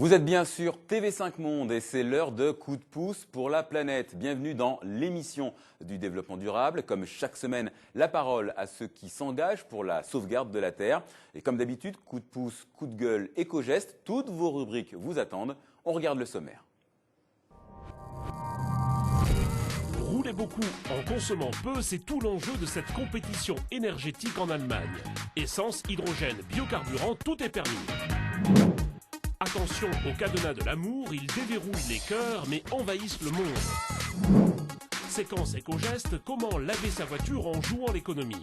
Vous êtes bien sûr TV5 Monde et c'est l'heure de Coup de pouce pour la planète. Bienvenue dans l'émission du développement durable. Comme chaque semaine, la parole à ceux qui s'engagent pour la sauvegarde de la Terre. Et comme d'habitude, coup de pouce, coup de gueule, éco-geste, toutes vos rubriques vous attendent. On regarde le sommaire. Rouler beaucoup en consommant peu, c'est tout l'enjeu de cette compétition énergétique en Allemagne. Essence, hydrogène, biocarburant, tout est permis. Attention au cadenas de l'amour, ils déverrouillent les cœurs mais envahissent le monde. Séquence éco-geste, comment laver sa voiture en jouant l'économie.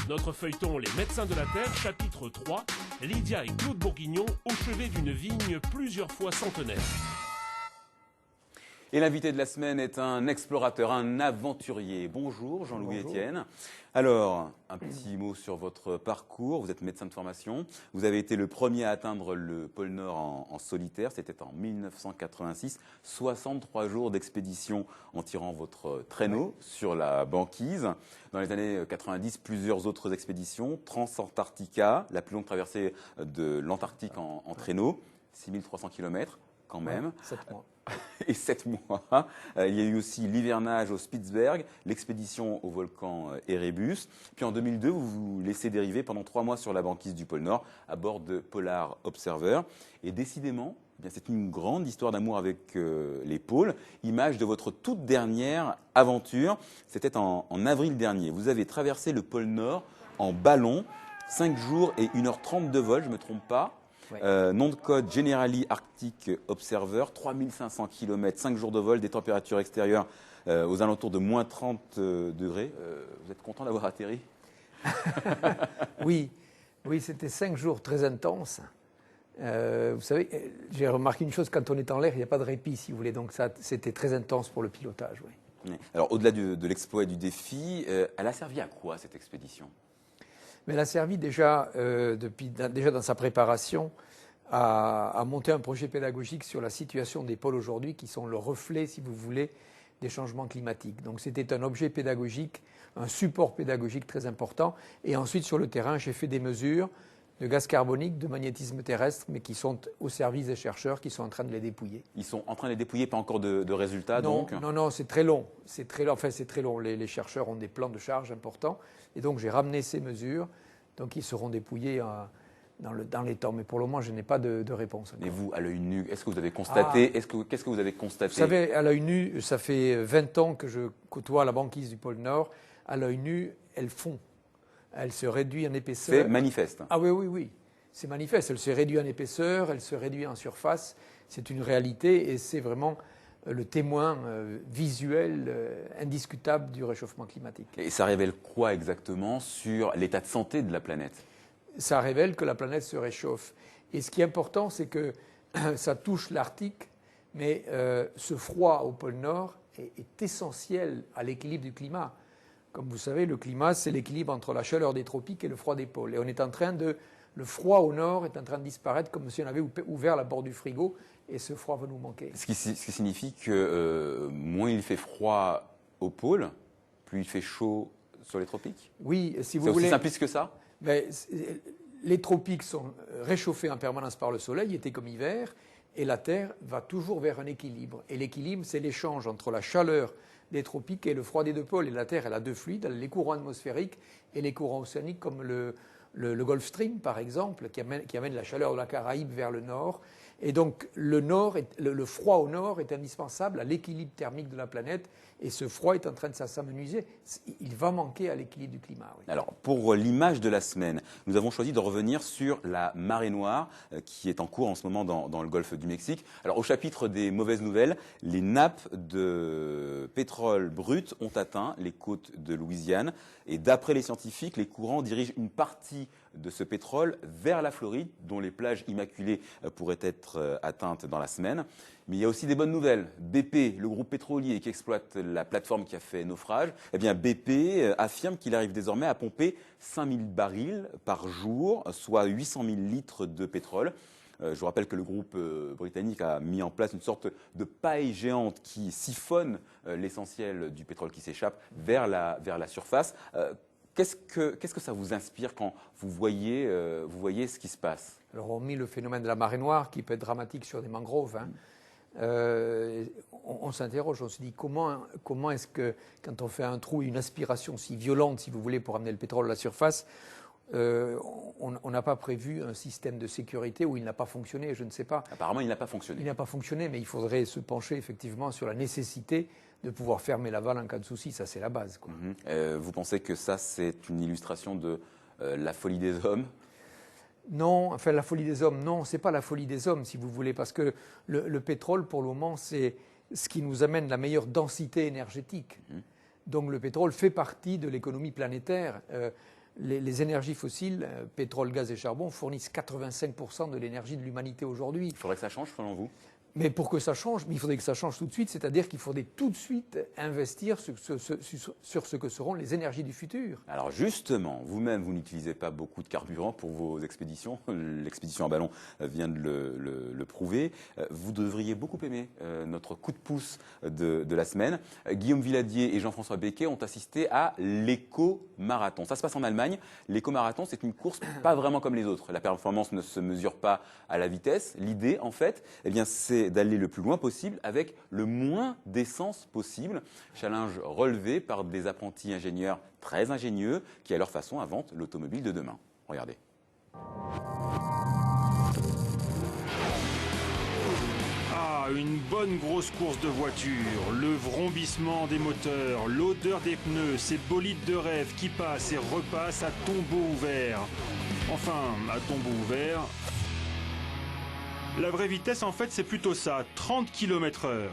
Notre feuilleton Les médecins de la Terre, chapitre 3, Lydia et Claude Bourguignon au chevet d'une vigne plusieurs fois centenaire. Et l'invité de la semaine est un explorateur, un aventurier. Bonjour Jean-Louis Etienne. Alors, un petit mot sur votre parcours. Vous êtes médecin de formation. Vous avez été le premier à atteindre le pôle Nord en solitaire. C'était en 1986. 63 jours d'expédition en tirant votre traîneau sur la banquise. Dans les années 90, plusieurs autres expéditions. Transantarctica, la plus longue traversée de l'Antarctique en traîneau. 6300 km quand même. 7 mois. Et 7 mois. Il y a eu aussi l'hivernage au Spitzberg, l'expédition au volcan Erebus. Puis en 2002, vous vous laissez dériver pendant 3 mois sur la banquise du pôle Nord à bord de Polar Observer. Et décidément, c'est une grande histoire d'amour avec les pôles. Image de votre toute dernière aventure. C'était en avril dernier. Vous avez traversé le pôle Nord en ballon, 5 jours et 1h30 de vol, je ne me trompe pas. Ouais. Nom de code Generali Arctic Observer, 3500 km, 5 jours de vol, des températures extérieures aux alentours de moins 30 degrés. Vous êtes content d'avoir atterri? Oui, c'était 5 jours très intenses. Vous savez, j'ai remarqué une chose, quand on est en l'air, il n'y a pas de répit, si vous voulez. Donc c'était très intense pour le pilotage. Oui. Alors au-delà de l'exploit et du défi, elle a servi à quoi cette expédition? Mais elle a servi déjà dans sa préparation à monter un projet pédagogique sur la situation des pôles aujourd'hui, qui sont le reflet, si vous voulez, des changements climatiques. Donc c'était un objet pédagogique, un support pédagogique très important. Et ensuite, sur le terrain, j'ai fait des mesures de gaz carbonique, de magnétisme terrestre, mais qui sont au service des chercheurs qui sont en train de les dépouiller. Ils sont en train de les dépouiller, pas encore de résultats donc? Non, c'est très long. C'est très long. Les chercheurs ont des plans de charge importants. Et donc j'ai ramené ces mesures. Donc ils seront dépouillés dans les temps. Mais pour le moment, je n'ai pas de réponse encore. Et vous, à l'œil nu, est-ce que vous avez constaté Qu'est-ce que vous avez constaté? Vous savez, à l'œil nu, ça fait 20 ans que je côtoie la banquise du pôle Nord. À l'œil nu, elle fond. Elle se réduit en épaisseur. C'est manifeste. Ah oui. C'est manifeste. Elle se réduit en épaisseur, elle se réduit en surface. C'est une réalité et c'est vraiment le témoin visuel indiscutable du réchauffement climatique. Et ça révèle quoi exactement sur l'état de santé de la planète? Ça révèle que la planète se réchauffe. Et ce qui est important, c'est que ça touche l'Arctique, mais ce froid au pôle Nord est essentiel à l'équilibre du climat. Comme vous savez, le climat, c'est l'équilibre entre la chaleur des tropiques et le froid des pôles. Et on est en train le froid au nord est en train de disparaître comme si on avait ouvert la porte du frigo et ce froid va nous manquer. Ce qui signifie que moins il fait froid au pôle, plus il fait chaud sur les tropiques? Oui, si vous voulez. C'est aussi simpliste que ça? Les tropiques sont réchauffés en permanence par le soleil, été comme hiver, et la Terre va toujours vers un équilibre. Et l'équilibre, c'est l'échange entre la chaleur des tropiques et le froid des deux pôles. Et la Terre, elle a deux fluides, les courants atmosphériques et les courants océaniques comme le Gulf Stream, par exemple, qui amène la chaleur de la Caraïbe vers le nord. Et donc, le froid au nord est indispensable à l'équilibre thermique de la planète. Et ce froid est en train de s'amenuiser. Il va manquer à l'équilibre du climat. Oui. Alors, pour l'image de la semaine, nous avons choisi de revenir sur la marée noire qui est en cours en ce moment dans le golfe du Mexique. Alors, au chapitre des mauvaises nouvelles, les nappes de pétrole brut ont atteint les côtes de Louisiane. Et d'après les scientifiques, les courants dirigent une partie de ce pétrole vers la Floride, dont les plages immaculées pourraient être atteintes dans la semaine. Mais il y a aussi des bonnes nouvelles. BP, le groupe pétrolier qui exploite la plateforme qui a fait naufrage, eh bien BP affirme qu'il arrive désormais à pomper 5000 barils par jour, soit 800 000 litres de pétrole. Je vous rappelle que le groupe britannique a mis en place une sorte de paille géante qui siphonne l'essentiel du pétrole qui s'échappe vers la surface. Qu'est-ce que ça vous inspire quand vous voyez ce qui se passe? Alors, hormis le phénomène de la marée noire, qui peut être dramatique sur des mangroves, on s'interroge, on se dit comment est-ce que, quand on fait un trou et une aspiration si violente, si vous voulez, pour amener le pétrole à la surface, on n'a pas prévu un système de sécurité où il n'a pas fonctionné, je ne sais pas. Apparemment, il n'a pas fonctionné. Il n'a pas fonctionné, mais il faudrait se pencher effectivement sur la nécessité de pouvoir fermer la valve en cas de souci. Ça, c'est la base, quoi. Vous pensez que ça, c'est une illustration de la folie des hommes? Non, enfin la folie des hommes, non, c'est pas la folie des hommes, si vous voulez, parce que le pétrole, pour le moment, c'est ce qui nous amène la meilleure densité énergétique. Donc le pétrole fait partie de l'économie planétaire. Les énergies fossiles, pétrole, gaz et charbon, fournissent 85% de l'énergie de l'humanité aujourd'hui. Il faudrait que ça change, selon vous? Mais pour que ça change, il faudrait que ça change tout de suite, c'est-à-dire qu'il faudrait tout de suite investir sur ce que seront les énergies du futur. Alors justement, vous-même, vous n'utilisez pas beaucoup de carburant pour vos expéditions. L'expédition à ballon vient de le prouver. Vous devriez beaucoup aimer notre coup de pouce de la semaine. Guillaume Villadier et Jean-François Becquet ont assisté à l'éco-marathon. Ça se passe en Allemagne. L'éco-marathon, c'est une course pas vraiment comme les autres. La performance ne se mesure pas à la vitesse. L'idée, en fait, eh bien, c'est d'aller le plus loin possible avec le moins d'essence possible. Challenge relevé par des apprentis ingénieurs très ingénieux qui, à leur façon, inventent l'automobile de demain. Regardez. Ah, une bonne grosse course de voiture, le vrombissement des moteurs, l'odeur des pneus, ces bolides de rêve qui passent et repassent à tombeau ouvert. Enfin, à tombeau ouvert... La vraie vitesse, en fait, c'est plutôt ça, 30 km/h.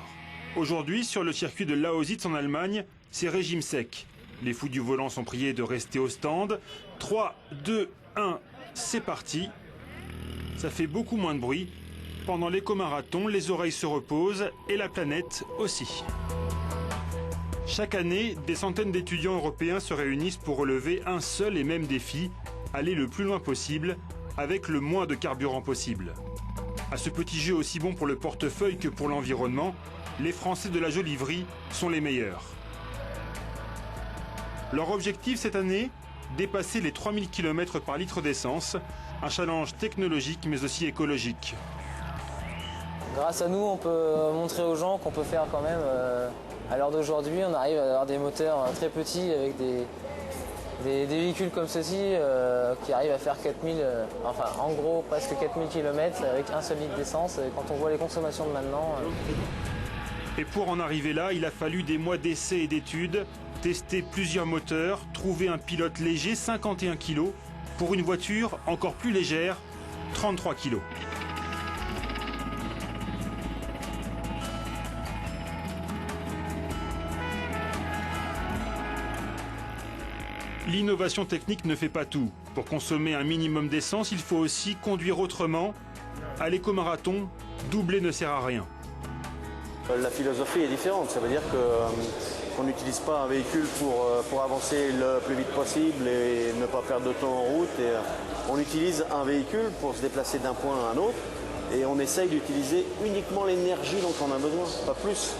Aujourd'hui, sur le circuit de Lausitz en Allemagne, c'est régime sec. Les fous du volant sont priés de rester au stand. 3, 2, 1, c'est parti. Ça fait beaucoup moins de bruit. Pendant l'éco-marathon, les oreilles se reposent et la planète aussi. Chaque année, des centaines d'étudiants européens se réunissent pour relever un seul et même défi, aller le plus loin possible, avec le moins de carburant possible. À ce petit jeu aussi bon pour le portefeuille que pour l'environnement, les Français de la Jolivrie sont les meilleurs. Leur objectif cette année, dépasser les 3000 km par litre d'essence, un challenge technologique mais aussi écologique. Grâce à nous, on peut montrer aux gens qu'on peut faire quand même, à l'heure d'aujourd'hui, on arrive à avoir des moteurs très petits avec des véhicules comme ceci qui arrivent à faire 4000, enfin en gros presque 4000 km avec un seul litre d'essence. Quand on voit les consommations de maintenant... Et pour en arriver là, il a fallu des mois d'essais et d'études, tester plusieurs moteurs, trouver un pilote léger, 51 kg, pour une voiture encore plus légère, 33 kg. L'innovation technique ne fait pas tout. Pour consommer un minimum d'essence, il faut aussi conduire autrement. À l'éco-marathon, doubler ne sert à rien. La philosophie est différente. Ça veut dire qu'on n'utilise pas un véhicule pour avancer le plus vite possible et ne pas perdre de temps en route. Et on utilise un véhicule pour se déplacer d'un point à un autre et on essaye d'utiliser uniquement l'énergie dont on a besoin, pas plus.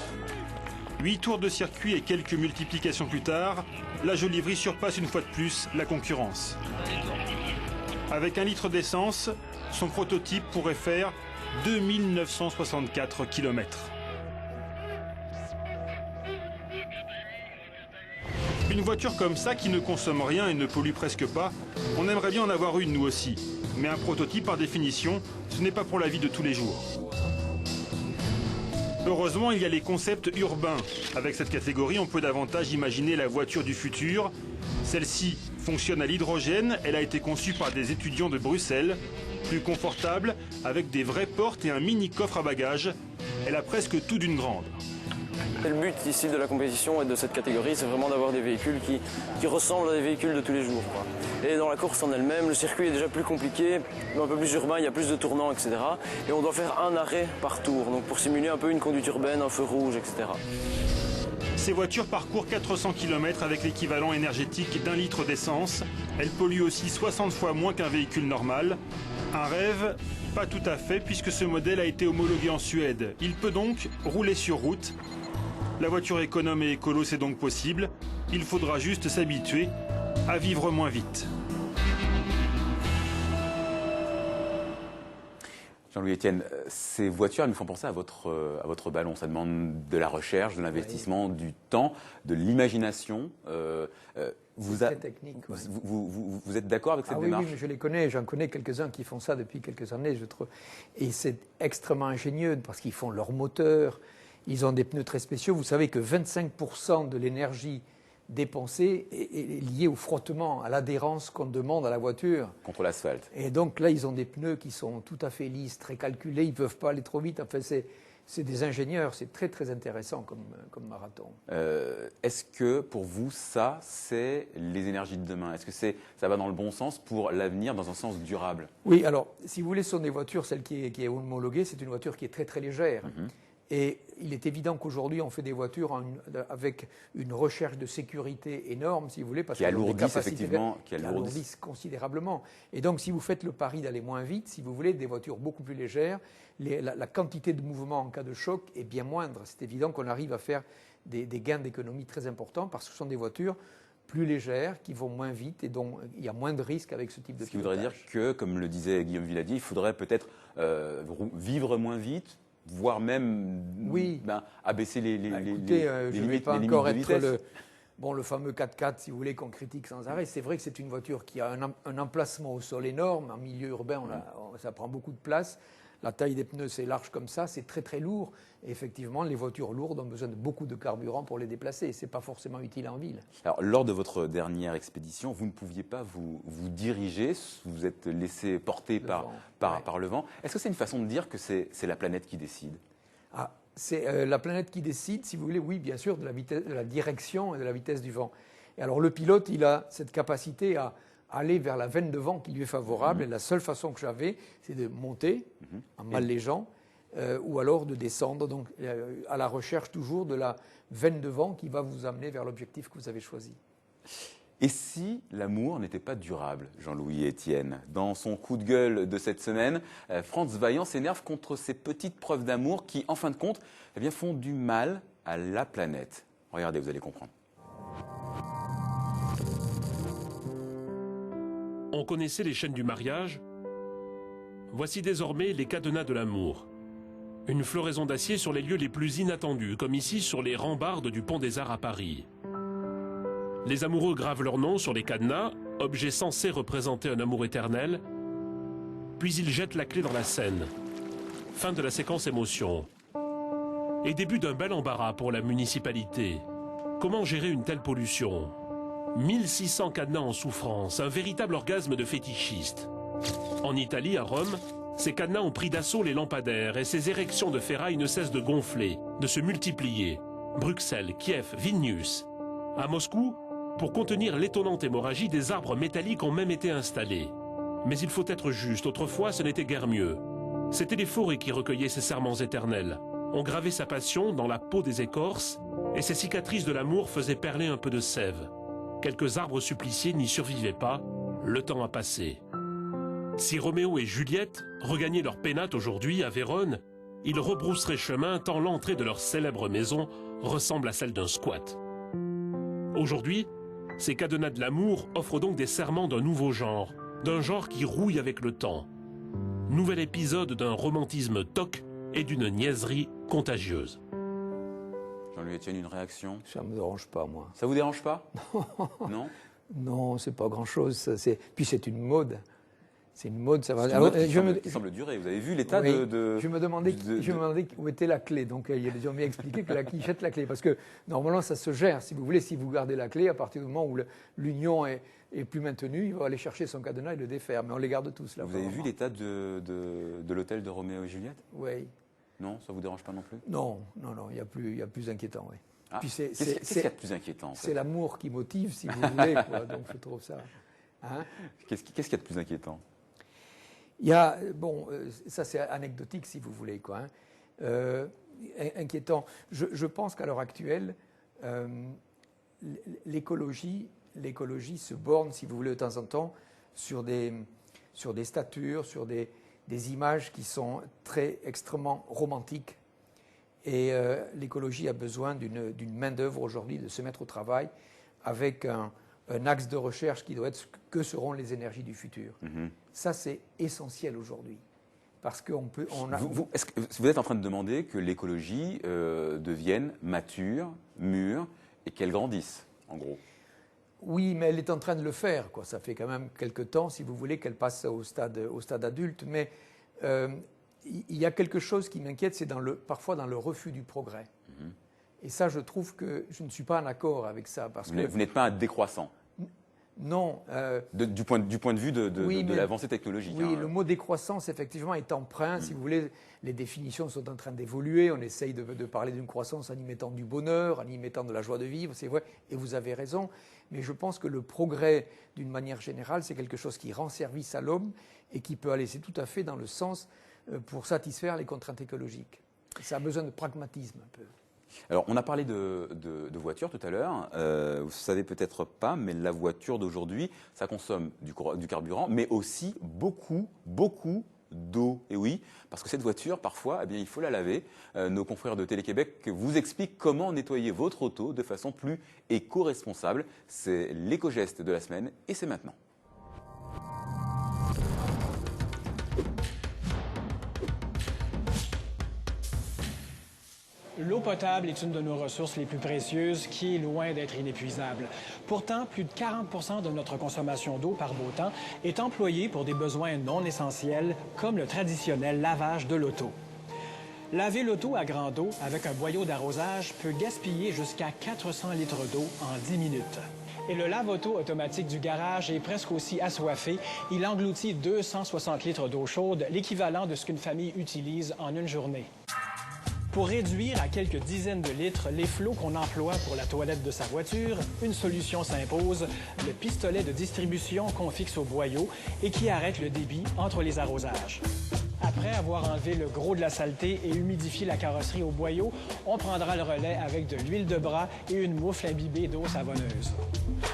8 tours de circuit et quelques multiplications plus tard, la Jolivrie surpasse une fois de plus la concurrence. Avec 1 litre d'essence, son prototype pourrait faire 2964 km. Une voiture comme ça qui ne consomme rien et ne pollue presque pas, on aimerait bien en avoir une nous aussi. Mais un prototype par définition, ce n'est pas pour la vie de tous les jours. Heureusement, il y a les concepts urbains. Avec cette catégorie, on peut davantage imaginer la voiture du futur. Celle-ci fonctionne à l'hydrogène. Elle a été conçue par des étudiants de Bruxelles. Plus confortable, avec des vraies portes et un mini coffre à bagages. Elle a presque tout d'une grande. Le but ici de la compétition et de cette catégorie, c'est vraiment d'avoir des véhicules qui ressemblent à des véhicules de tous les jours, quoi. Et dans la course en elle-même, le circuit est déjà plus compliqué, un peu plus urbain, il y a plus de tournants, etc. Et on doit faire un arrêt par tour, donc pour simuler un peu une conduite urbaine, un feu rouge, etc. Ces voitures parcourent 400 km avec l'équivalent énergétique d'1 litre d'essence. Elles polluent aussi 60 fois moins qu'un véhicule normal. Un rêve? Pas tout à fait, puisque ce modèle a été homologué en Suède. Il peut donc rouler sur route. La voiture économe et écolo, c'est donc possible. Il faudra juste s'habituer à vivre moins vite. Jean-Louis Etienne, ces voitures, elles me font penser à votre ballon. Ça demande de la recherche, de l'investissement, du temps, de l'imagination. C'est très technique. Ouais. Vous êtes d'accord avec cette démarche? Oui, je les connais. J'en connais quelques-uns qui font ça depuis quelques années. Et c'est extrêmement ingénieux parce qu'ils font leur moteur. Ils ont des pneus très spéciaux. Vous savez que 25% de l'énergie dépensée est liée au frottement, à l'adhérence qu'on demande à la voiture. Contre l'asphalte. Et donc là, ils ont des pneus qui sont tout à fait lisses, très calculés. Ils ne peuvent pas aller trop vite. Enfin, c'est des ingénieurs. C'est très, très intéressant comme marathon. Est-ce que pour vous, ça, c'est les énergies de demain? Est-ce que ça va dans le bon sens pour l'avenir, dans un sens durable? Oui, alors, si vous voulez, ce sont des voitures, celle qui est homologuée, c'est une voiture qui est très, très légère. Et il est évident qu'aujourd'hui, on fait des voitures avec une recherche de sécurité énorme, si vous voulez, parce qui alourdissent effectivement, qui alourdissent considérablement. Et donc, si vous faites le pari d'aller moins vite, si vous voulez, des voitures beaucoup plus légères, la quantité de mouvement en cas de choc est bien moindre. C'est évident qu'on arrive à faire des gains d'économie très importants parce que ce sont des voitures plus légères, qui vont moins vite et dont il y a moins de risques avec ce type de pilotage. Ce qui voudrait dire que, comme le disait Guillaume Villadier, il faudrait peut-être vivre moins vite, voire même abaisser les limites de vitesse. Le fameux 4x4, si vous voulez, qu'on critique sans arrêt. C'est vrai que c'est une voiture qui a un emplacement au sol énorme. En milieu urbain, ça prend beaucoup de place. La taille des pneus, c'est large comme ça, c'est très très lourd. Et effectivement, les voitures lourdes ont besoin de beaucoup de carburant pour les déplacer. Ce n'est pas forcément utile en ville. Alors, lors de votre dernière expédition, vous ne pouviez pas vous diriger, vous êtes laissé porter par le vent. Est-ce que c'est une façon de dire que c'est la planète qui décide? C'est la planète qui décide, si vous voulez, oui, bien sûr, de la direction et de la vitesse du vent. Et alors, le pilote, il a cette capacité à aller vers la veine de vent qui lui est favorable. Et la seule façon que j'avais, c'est de monter en m'allégeant ou alors de descendre, donc à la recherche toujours de la veine de vent qui va vous amener vers l'objectif que vous avez choisi. Et si l'amour n'était pas durable, Jean-Louis Etienne? Dans son coup de gueule de cette semaine, Frantz Vaillant s'énerve contre ces petites preuves d'amour qui, en fin de compte, font du mal à la planète. Regardez, vous allez comprendre. On connaissait les chaînes du mariage. Voici désormais les cadenas de l'amour. Une floraison d'acier sur les lieux les plus inattendus, comme ici sur les rambardes du Pont des Arts à Paris. Les amoureux gravent leur nom sur les cadenas, objets censés représenter un amour éternel, puis ils jettent la clé dans la Seine. Fin de la séquence émotion. Et début d'un bel embarras pour la municipalité. Comment gérer une telle pollution ? 1600 cadenas en souffrance, un véritable orgasme de fétichiste. En Italie, à Rome, ces cadenas ont pris d'assaut les lampadaires et ces érections de ferraille ne cessent de gonfler, de se multiplier. Bruxelles, Kiev, Vilnius. À Moscou, pour contenir l'étonnante hémorragie, des arbres métalliques ont même été installés. Mais il faut être juste, autrefois ce n'était guère mieux. C'étaient les forêts qui recueillaient ces serments éternels. On gravait sa passion dans la peau des écorces et ces cicatrices de l'amour faisaient perler un peu de sève. Quelques arbres suppliciés n'y survivaient pas, le temps a passé. Si Roméo et Juliette regagnaient leur pénate aujourd'hui à Vérone, ils rebrousseraient chemin tant l'entrée de leur célèbre maison ressemble à celle d'un squat. Aujourd'hui, ces cadenas de l'amour offrent donc des serments d'un nouveau genre, d'un genre qui rouille avec le temps. Nouvel épisode d'un romantisme toc et d'une niaiserie contagieuse. Jean-Louis Etienne, une réaction? Ça ne me dérange pas, moi. Ça vous dérange pas? Non. Non, c'est pas grand-chose. Puis c'est une mode. C'est une mode, ça va. C'est une mode qui semble durer. Vous avez vu l'état de... Je me demandais où était la clé. Donc, ils ont bien expliqué que qui jette la clé. Parce que, normalement, ça se gère. Si vous voulez, si vous gardez la clé, à partir du moment où l'union est plus maintenue, il va aller chercher son cadenas et le défaire. Mais on les garde tous, là. Vous avez vu l'état de l'hôtel de Roméo et Juliette? Oui. Non, ça vous dérange pas non plus? Non, il y a plus inquiétant, oui. Ah, qu'est-ce qu'il y a de plus inquiétant? C'est l'amour qui motive, si vous voulez, quoi. Donc, je trouve ça... Hein? Qu'est-ce qu'il y a de plus inquiétant? Il y a, ça c'est anecdotique si vous voulez, quoi. Inquiétant. Je pense qu'à l'heure actuelle, l'écologie se borne, si vous voulez, de temps en temps, sur des statures, sur des images qui sont extrêmement romantiques. Et l'écologie a besoin d'une main-d'œuvre aujourd'hui, de se mettre au travail avec un un axe de recherche qui doit être que seront les énergies du futur. Ça, c'est essentiel aujourd'hui. Parce qu'on peut... Est-ce que vous êtes en train de demander que l'écologie devienne mature, mûre et qu'elle grandisse, en gros? Oui, mais elle est en train de le faire, quoi. Ça fait quand même quelques temps, si vous voulez, qu'elle passe au stade adulte. Mais il y a quelque chose qui m'inquiète, c'est parfois dans le refus du progrès. Et ça, je trouve que je ne suis pas en accord avec ça. Parce que vous n'êtes pas un décroissant? Non. Du point de vue de l'avancée technologique. Oui, le mot décroissance, effectivement, est empreint. Si vous voulez, les définitions sont en train d'évoluer. On essaye de parler d'une croissance en y mettant du bonheur, en y mettant de la joie de vivre, c'est vrai, et vous avez raison. Mais je pense que le progrès, d'une manière générale, c'est quelque chose qui rend service à l'homme et qui peut aller, c'est tout à fait dans le sens pour satisfaire les contraintes écologiques. Ça a besoin de pragmatisme un peu. Alors, on a parlé de voitures tout à l'heure. Vous ne savez peut-être pas, mais la voiture d'aujourd'hui, ça consomme du carburant, mais aussi beaucoup d'eau. Et oui, parce que cette voiture, parfois, eh bien, il faut la laver. Nos confrères de Télé-Québec vous expliquent comment nettoyer votre auto de façon plus éco-responsable. C'est l'éco-geste de la semaine et c'est maintenant. L'eau potable est une de nos ressources les plus précieuses qui est loin d'être inépuisable. Pourtant, plus de 40 de notre consommation d'eau par beau temps est employée pour des besoins non essentiels comme le traditionnel lavage de l'auto. Laver l'auto à grande eau avec un boyau d'arrosage peut gaspiller jusqu'à 400 litres d'eau en 10 minutes. Et le lave-auto automatique du garage est presque aussi assoiffé. Il engloutit 260 litres d'eau chaude, l'équivalent de ce qu'une famille utilise en une journée. Pour réduire à quelques dizaines de litres les flots qu'on emploie pour la toilette de sa voiture, une solution s'impose, le pistolet de distribution qu'on fixe au boyau et qui arrête le débit entre les arrosages. Après avoir enlevé le gros de la saleté et humidifié la carrosserie au boyau, on prendra le relais avec de l'huile de bras et une moufle imbibée d'eau savonneuse.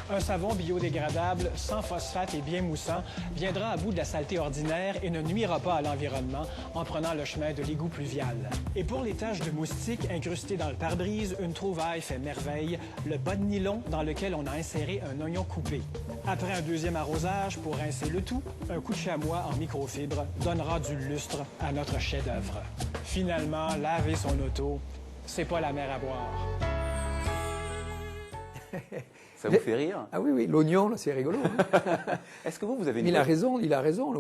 Un savon biodégradable, sans phosphate et bien moussant, viendra à bout de la saleté ordinaire et ne nuira pas à l'environnement en prenant le chemin de l'égout pluvial. Et pour les taches de moustiques incrustées dans le pare-brise, une trouvaille fait merveille, le bas de nylon dans lequel on a inséré un oignon coupé. Après un deuxième arrosage, pour rincer le tout, un coup de chamois en microfibre donnera du lustre à notre chef-d'œuvre. Finalement, laver son auto, c'est pas la mer à boire. Ça vous fait rire? Ah oui, l'oignon, c'est rigolo. Hein. Est-ce que vous avez une... Mais il a raison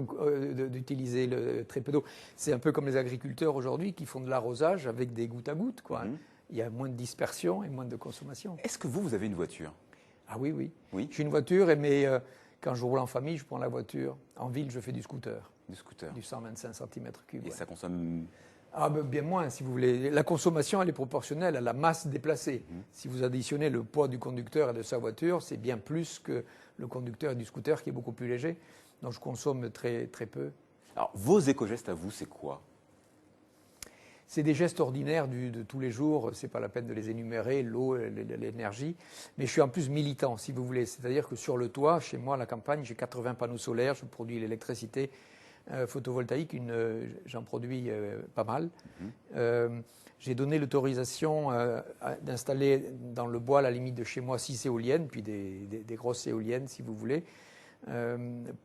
d'utiliser très peu d'eau. C'est un peu comme les agriculteurs aujourd'hui qui font de l'arrosage avec des gouttes à gouttes, quoi. Il y a moins de dispersion et moins de consommation. Est-ce que vous avez une voiture? Ah oui. Oui. J'ai une voiture, mais quand je roule en famille, je prends la voiture. En ville, je fais du scooter. Du 125 cm3. Et ça consomme... Ah, bien moins, si vous voulez. La consommation, elle est proportionnelle à la masse déplacée. Si vous additionnez le poids du conducteur et de sa voiture, c'est bien plus que le conducteur du scooter qui est beaucoup plus léger. Donc, je consomme très, très peu. Alors, vos éco-gestes à vous, c'est quoi? C'est des gestes ordinaires de tous les jours. Ce n'est pas la peine de les énumérer, l'eau, l'énergie. Mais je suis en plus militant, si vous voulez. C'est-à-dire que sur le toit, chez moi, à la campagne, j'ai 80 panneaux solaires. Je produis l'électricité photovoltaïque, j'en produis pas mal. J'ai donné l'autorisation d'installer dans le bois, à la limite de chez moi, 6 éoliennes, puis des grosses éoliennes, si vous voulez,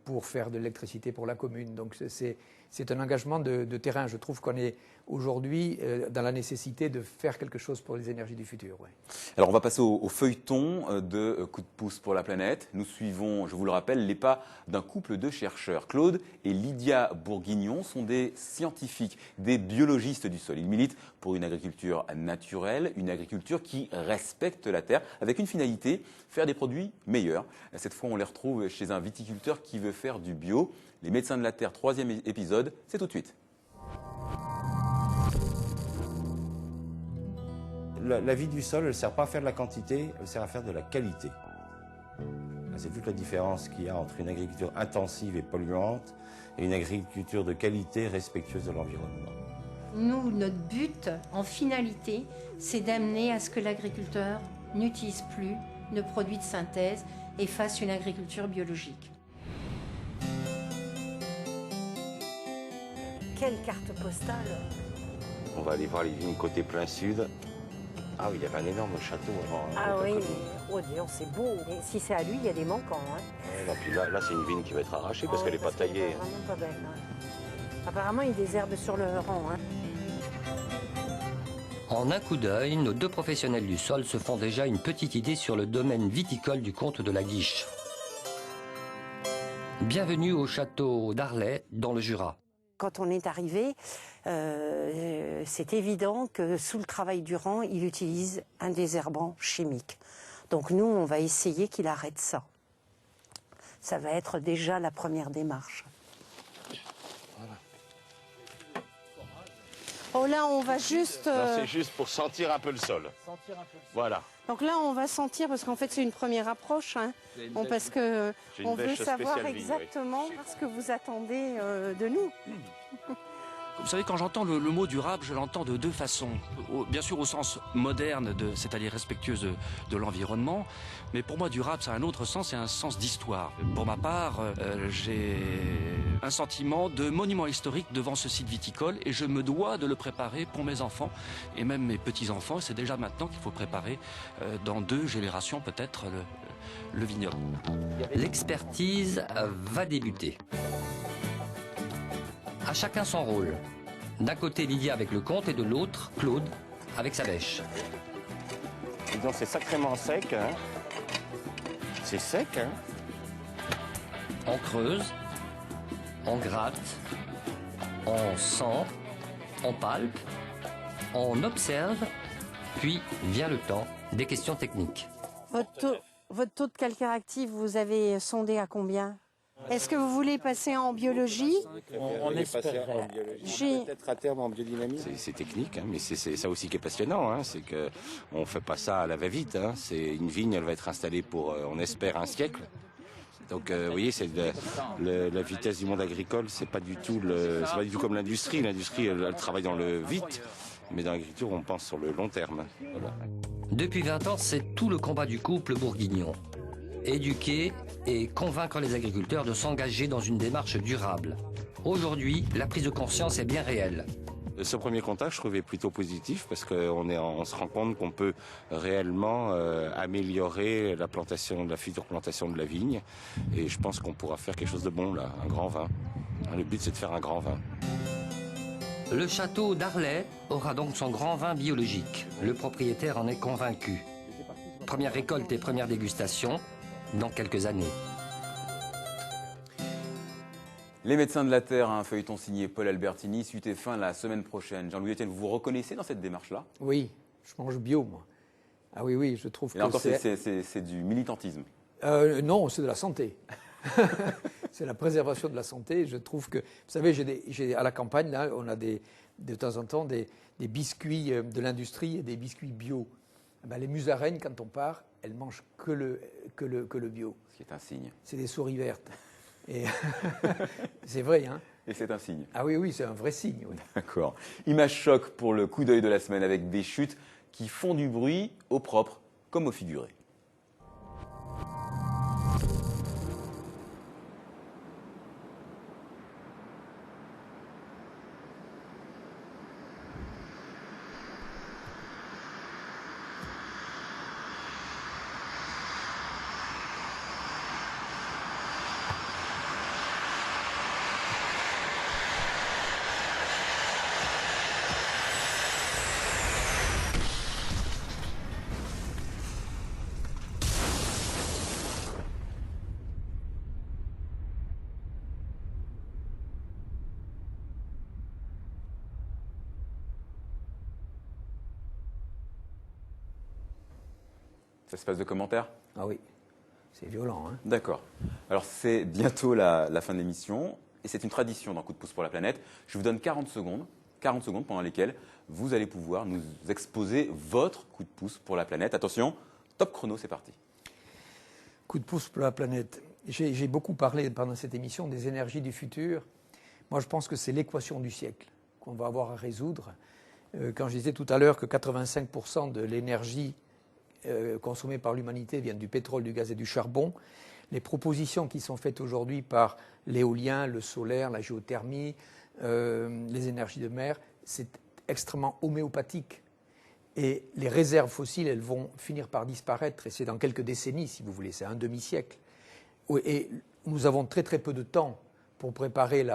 pour faire de l'électricité pour la commune. Donc c'est un engagement de terrain. Je trouve qu'on est aujourd'hui dans la nécessité de faire quelque chose pour les énergies du futur. Ouais. Alors on va passer au feuilleton de Coup de pouce pour la planète. Nous suivons, je vous le rappelle, les pas d'un couple de chercheurs. Claude et Lydia Bourguignon sont des scientifiques, des biologistes du sol. Ils militent pour une agriculture naturelle, une agriculture qui respecte la terre, avec une finalité, faire des produits meilleurs. Cette fois, on les retrouve chez un viticulteur qui veut faire du bio. Les médecins de la terre, 3e épisode, c'est tout de suite. La vie du sol, elle ne sert pas à faire de la quantité, elle sert à faire de la qualité. C'est toute la différence qu'il y a entre une agriculture intensive et polluante et une agriculture de qualité respectueuse de l'environnement. Nous, notre but, en finalité, c'est d'amener à ce que l'agriculteur n'utilise plus de produits de synthèse et fasse une agriculture biologique. Quelle carte postale! On va aller voir les vignes côté plein sud, Ah oui, il y avait un énorme château avant. Ah oui, oh dis donc, c'est beau. Et si c'est à lui, il y a des manquants. Hein. Ouais, non, puis là c'est une vigne qui va être arrachée parce qu'elle n'est pas taillée. Elle est vraiment pas belle. Hein. Apparemment, il y a des herbes sur le rang. Hein. En un coup d'œil, nos deux professionnels du sol se font déjà une petite idée sur le domaine viticole du comte de la Guiche. Bienvenue au château d'Arlay, dans le Jura. Quand on est arrivé, c'est évident que sous le travail du rang, il utilise un désherbant chimique. Donc nous, on va essayer qu'il arrête ça. Ça va être déjà la première démarche. Oh là, on va juste... C'est juste pour sentir un peu le sol. Voilà. Donc là, on va sentir, parce qu'en fait, c'est une première approche, hein, parce que on veut savoir exactement ce que vous attendez de nous. Vous savez, quand j'entends le mot durable, je l'entends de deux façons. Bien sûr au sens moderne, c'est-à-dire respectueuse de l'environnement, mais pour moi durable, ça a un autre sens, c'est un sens d'histoire. Pour ma part, j'ai un sentiment de monument historique devant ce site viticole et je me dois de le préparer pour mes enfants et même mes petits-enfants. C'est déjà maintenant qu'il faut préparer dans 2 générations peut-être le vignoble. L'expertise va débuter. À chacun son rôle. D'un côté Lydia avec le comte et de l'autre Claude avec sa bêche. Donc c'est sacrément sec. Hein. C'est sec. Hein. On creuse, on gratte, on sent, on palpe, on observe, puis vient le temps des questions techniques. Votre taux de calcaire actif, vous avez sondé à combien ? Est-ce que vous voulez passer en biologie ? On espère en biologie. Peut-être à terme en biodynamie. C'est technique, hein, mais c'est ça aussi qui est passionnant. Hein, c'est qu'on ne fait pas ça à la va-vite. Hein, c'est une vigne, elle va être installée pour, on espère, un siècle. Donc, vous voyez, c'est la vitesse du monde agricole, c'est pas du tout comme l'industrie. L'industrie, elle travaille dans le vite, mais dans l'agriculture, on pense sur le long terme. Voilà. Depuis 20 ans, c'est tout le combat du couple bourguignon. Éduquer et convaincre les agriculteurs de s'engager dans une démarche durable. Aujourd'hui, la prise de conscience est bien réelle. Ce premier contact, je trouvais plutôt positif parce qu'on se rend compte qu'on peut réellement améliorer la future plantation de la vigne. Et je pense qu'on pourra faire quelque chose de bon là, un grand vin. Le but, c'est de faire un grand vin. Le château d'Arlay aura donc son grand vin biologique. Le propriétaire en est convaincu. Première récolte et première dégustation dans quelques années. Les médecins de la Terre, un feuilleton signé Paul Albertini, suite et fin la semaine prochaine. Jean-Louis Etienne, vous vous reconnaissez dans cette démarche-là ? Oui, je mange bio, moi. Ah oui, oui, je trouve que c'est du militantisme. Non, c'est de la santé. C'est la préservation de la santé. Je trouve que, vous savez, à la campagne, là, on a de temps en temps des biscuits de l'industrie et des biscuits bio. Ben, les musaraignes, quand on part, elles mangent que le bio. Ce qui est un signe. C'est des souris vertes. Et c'est vrai, hein. Et c'est un signe. Ah oui, oui, c'est un vrai signe. Oui. D'accord. Image choc pour le coup d'œil de la semaine avec des chutes qui font du bruit au propre comme au figuré. Ça se passe de commentaires ? Ah oui, c'est violent. Hein. D'accord. Alors c'est bientôt la fin de l'émission et c'est une tradition dans Coup de pouce pour la planète. Je vous donne 40 secondes pendant lesquelles vous allez pouvoir nous exposer votre coup de pouce pour la planète. Attention, top chrono, c'est parti. Coup de pouce pour la planète. J'ai beaucoup parlé pendant cette émission des énergies du futur. Moi, je pense que c'est l'équation du siècle qu'on va avoir à résoudre. Quand je disais tout à l'heure que 85% de l'énergie consommées par l'humanité viennent du pétrole, du gaz et du charbon. Les propositions qui sont faites aujourd'hui par l'éolien, le solaire, la géothermie, les énergies de mer, c'est extrêmement homéopathique. Et les réserves fossiles, elles vont finir par disparaître, et c'est dans quelques décennies, si vous voulez, c'est un demi-siècle. Et nous avons très très peu de temps pour préparer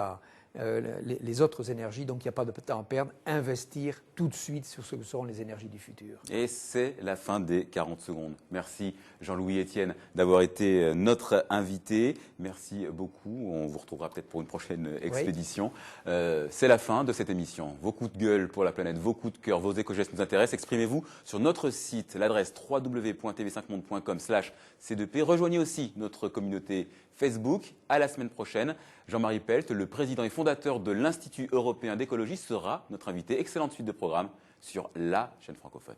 les autres énergies, donc il n'y a pas de temps à perdre. Investir tout de suite sur ce que seront les énergies du futur. Et c'est la fin des 40 secondes. Merci Jean-Louis Etienne d'avoir été notre invité. Merci beaucoup. On vous retrouvera peut-être pour une prochaine expédition. Oui. C'est la fin de cette émission. Vos coups de gueule pour la planète, vos coups de cœur, vos éco-gestes nous intéressent. Exprimez-vous sur notre site, l'adresse www.tv5monde.com/C2P. Rejoignez aussi notre communauté Facebook. À la semaine prochaine. Jean-Marie Pelt, le président et fondateur de l'Institut européen d'écologie, sera notre invité. Excellente suite de programme sur la chaîne francophone.